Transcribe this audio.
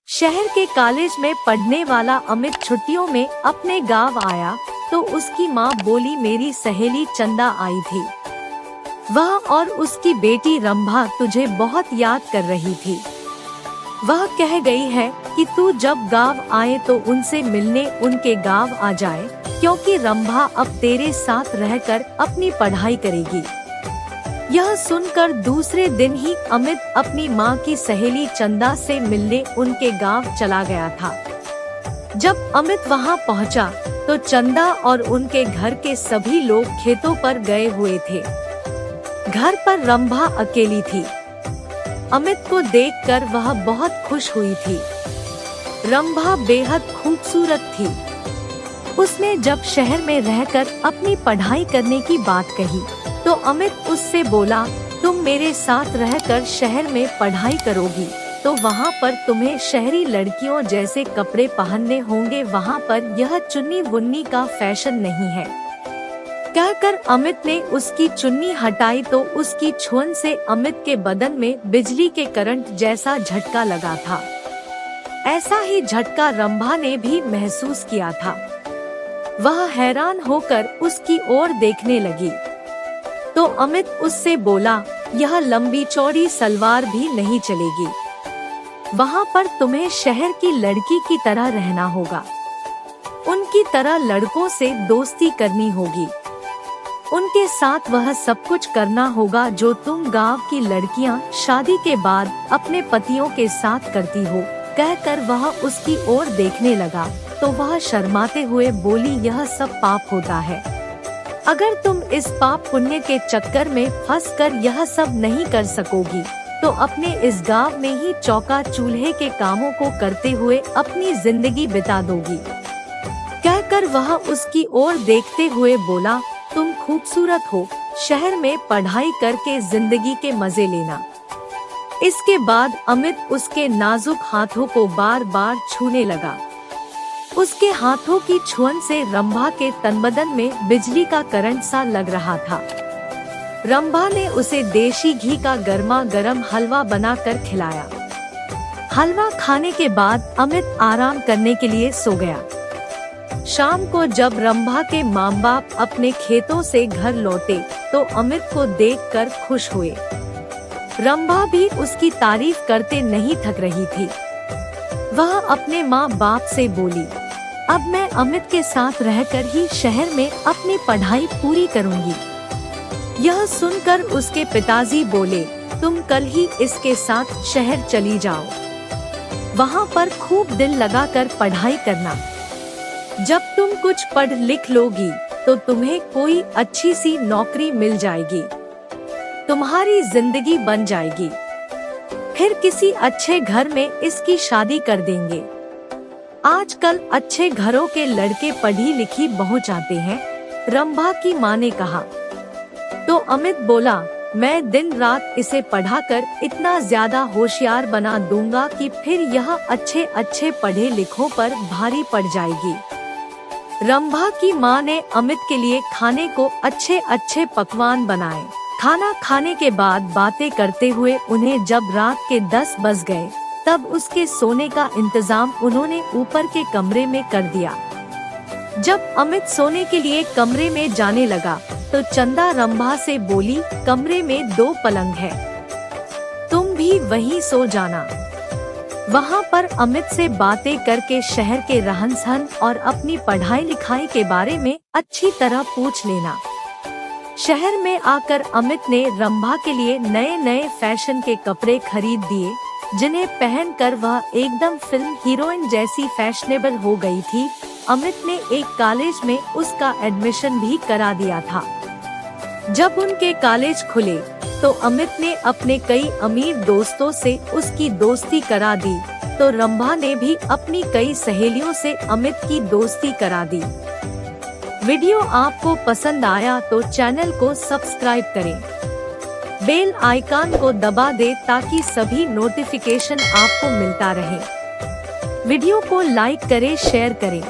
शहर के कॉलेज में पढ़ने वाला अमित छुट्टियों में अपने गांव आया तो उसकी माँ बोली मेरी सहेली चंदा आई थी। वह और उसकी बेटी रंभा तुझे बहुत याद कर रही थी। वह कह गई है कि तू जब गांव आए तो उनसे मिलने उनके गांव आ जाए, क्योंकि रंभा अब तेरे साथ रहकर अपनी पढ़ाई करेगी। यह सुनकर दूसरे दिन ही अमित अपनी माँ की सहेली चंदा से मिलने उनके गांव चला गया था। जब अमित वहां पहुंचा तो चंदा और उनके घर के सभी लोग खेतों पर गए हुए थे। घर पर रंभा अकेली थी। अमित को देखकर वह बहुत खुश हुई थी। रंभा बेहद खूबसूरत थी। उसने जब शहर में रहकर अपनी पढ़ाई करने की बात कही तो अमित उससे बोला, तुम मेरे साथ रहकर शहर में पढ़ाई करोगी तो वहाँ पर तुम्हें शहरी लड़कियों जैसे कपड़े पहनने होंगे, वहाँ पर यह चुन्नी वुन्नी का फैशन नहीं है। कहकर अमित ने उसकी चुन्नी हटाई तो उसकी छुअन से अमित के बदन में बिजली के करंट जैसा झटका लगा था। ऐसा ही झटका रंभा ने भी महसूस किया था। वह हैरान होकर उसकी ओर देखने लगी तो अमित उससे बोला, यह लंबी चौड़ी सलवार भी नहीं चलेगी, वहाँ पर तुम्हें शहर की लड़की की तरह रहना होगा। उनकी तरह लड़कों से दोस्ती करनी होगी। उनके साथ वह सब कुछ करना होगा जो तुम गांव की लड़कियां शादी के बाद अपने पतियों के साथ करती हो। कहकर वह उसकी ओर देखने लगा तो वह शर्माते हुए बोली, यह सब पाप होता है। अगर तुम इस पाप पुण्य के चक्कर में फंसकर यह सब नहीं कर सकोगी तो अपने इस गांव में ही चौका चूल्हे के कामों को करते हुए अपनी जिंदगी बिता दोगी। कहकर वह उसकी ओर देखते हुए बोला, तुम खूबसूरत हो, शहर में पढ़ाई करके जिंदगी के मजे लेना। इसके बाद अमित उसके नाजुक हाथों को बार बार छूने लगा। उसके हाथों की छुअन से रंभा के तनबदन में बिजली का करंट सा लग रहा था। रंभा ने उसे देशी घी का गर्मा गर्म हलवा बनाकर खिलाया। हलवा खाने के बाद अमित आराम करने के लिए सो गया। शाम को जब रंभा के माँ बाप अपने खेतों से घर लौटे तो अमित को देखकर खुश हुए। रंभा भी उसकी तारीफ करते नहीं थक रही थी। वह अपने माँ बाप से बोली, अब मैं अमित के साथ रहकर ही शहर में अपनी पढ़ाई पूरी करूंगी। यह सुनकर उसके पिताजी बोले, तुम कल ही इसके साथ शहर चली जाओ, वहाँ पर खूब दिल लगाकर पढ़ाई करना। जब तुम कुछ पढ़ लिख लोगी तो तुम्हें कोई अच्छी सी नौकरी मिल जाएगी, तुम्हारी जिंदगी बन जाएगी। फिर किसी अच्छे घर में इसकी शादी कर देंगे। आजकल अच्छे घरों के लड़के पढ़ी लिखी बहू चाहते हैं, रंभा की माँ ने कहा। तो अमित बोला, मैं दिन रात इसे पढ़ाकर इतना ज्यादा होशियार बना दूंगा कि फिर यह अच्छे अच्छे पढ़े लिखों पर भारी पड़ जाएगी। रंभा की माँ ने अमित के लिए खाने को अच्छे अच्छे पकवान बनाए। खाना खाने के बाद बातें करते हुए उन्हें जब रात के 10 बज गए तब उसके सोने का इंतजाम उन्होंने ऊपर के कमरे में कर दिया। जब अमित सोने के लिए कमरे में जाने लगा तो चंदा रंभा से बोली, कमरे में 2 पलंग है, तुम भी वहीं सो जाना। वहाँ पर अमित से बातें करके शहर के रहन सहन और अपनी पढ़ाई लिखाई के बारे में अच्छी तरह पूछ लेना। शहर में आकर अमित ने रंभा के लिए नए नए फैशन के कपड़े खरीद दिए, जिन्हें पहनकर वह एकदम फिल्म हीरोइन जैसी फैशनेबल हो गई थी। अमित ने एक कॉलेज में उसका एडमिशन भी करा दिया था। जब उनके कॉलेज खुले तो अमित ने अपने कई अमीर दोस्तों से उसकी दोस्ती करा दी, तो रंभा ने भी अपनी कई सहेलियों से अमित की दोस्ती करा दी। वीडियो आपको पसंद आया तो चैनल को सब्सक्राइब करें, बेल आइकन को दबा दें ताकि सभी नोटिफिकेशन आपको मिलता रहे। वीडियो को लाइक करें, शेयर करें।